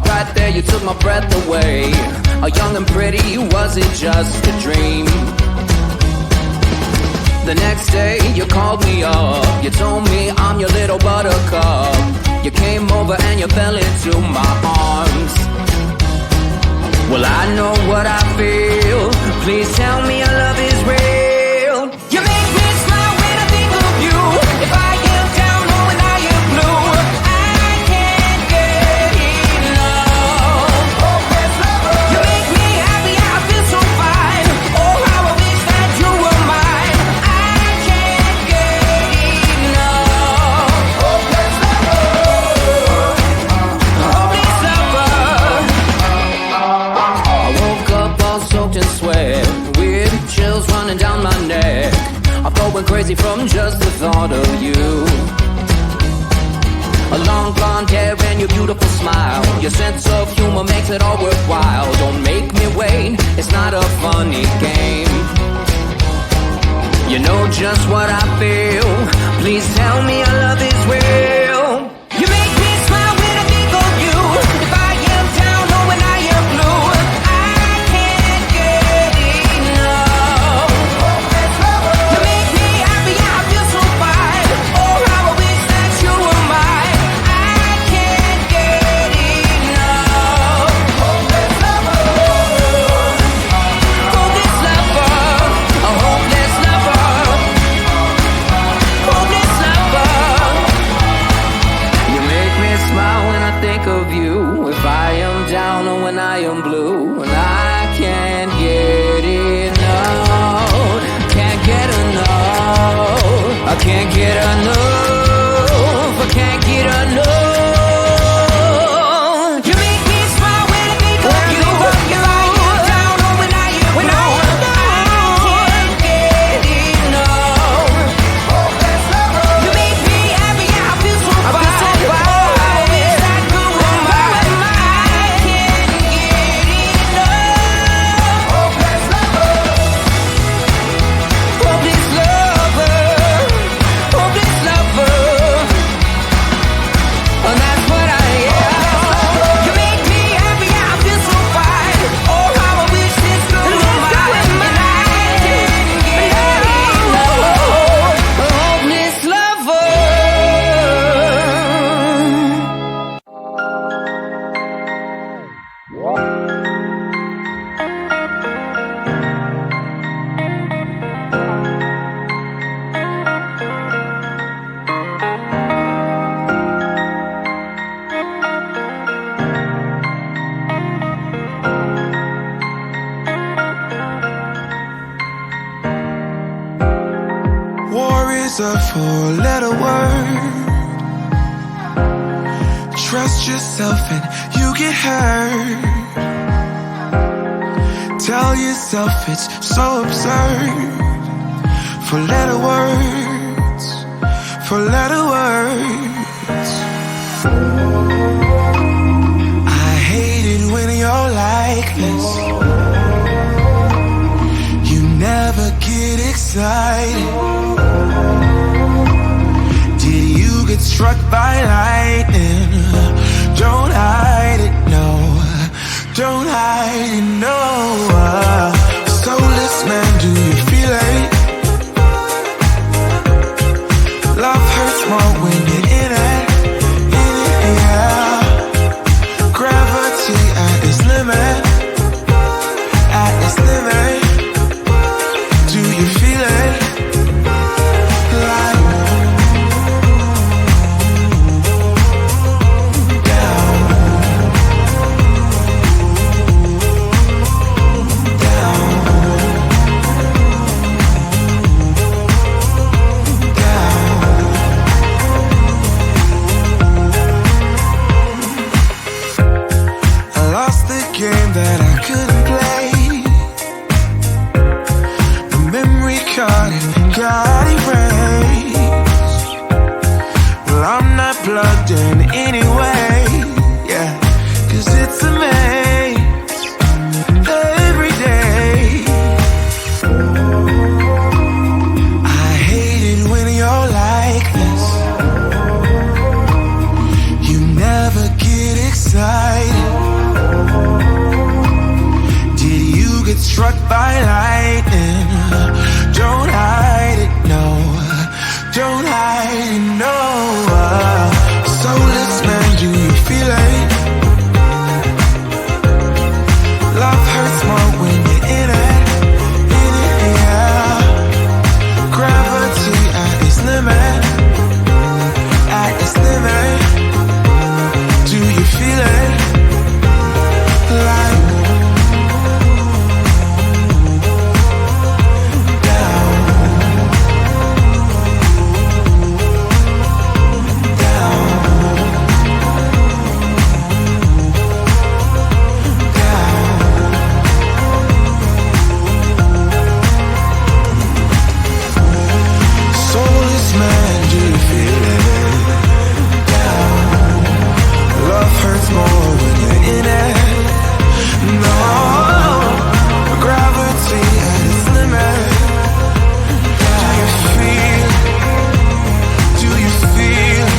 right there, you took my breath away. A young and pretty, was it just a dream? The next day, you called me up. You told me I'm your little buttercup. You came over and you fell into my arms. Well, I know what I feel. Please tell me your love is real. You make me smile when I think of you. If I am down or when I am blue, I can't get enough. You make me happy, I feel so fine. Oh, how I wish that you were mine. I can't get enough. Hopeless lover. I woke up all soaked in sweat, weird chills running down my neck. I'm going crazy from just the thought of you. A long blonde hair and your beautiful smile. Your sense of humor makes it all worthwhile. Don't make me wait, it's not a funny game. You know just what I feel. Please tell me your love is real. You make me smile when I think of you. If I am down or when I am blue, I can't get enough. You make me happy, I feel so fine. Oh, how I wish that you were mine. I can't get enough. Hopeless lover. Hopeless lover. A hopeless lover. Hopeless lover. You make me smile when I think of you. If I am down or when I am blue, and I can't get enough. Can't get enough. I can't get enough. I can't get enough. You make me smile when I think of you. If I am down or when I am blue, I can't get enough. You make me happy, I feel so fine. Oh, I wish that you were mine. I can't get enough. Hopeless lover. Hopeless lover. Hopeless lover. And that's what I am. You make me happy, I feel so fine. Oh, how I wish this girl were mine. And I can't get enough. A hopeless lover. War is a four-letter word. Trust yourself and you get hurt. Tell yourself it's so absurd. Four-letter words. Four-letter words. I hate it when you're like this. You never get excited. Did you get struck by lightning? Don't hide it, no. Don't hide it, no. Soulless man, do you feel it? Love hurts more when you're in it, yeah. Gravity at its limit, at its limit. Do you feel it? Like down, down, down. I lost the game that I couldn't play. The memory card got erased. Well, I'm not plugged in anyway, yeah. 'Cause it's a maze every day. I hate it when you're like this. You never get excited. endorsement. Do you feel it? Down. Love hurts more when you're in it. No, gravity at its limit. Do you feel? Do you feel?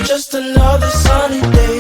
Just another sunny day.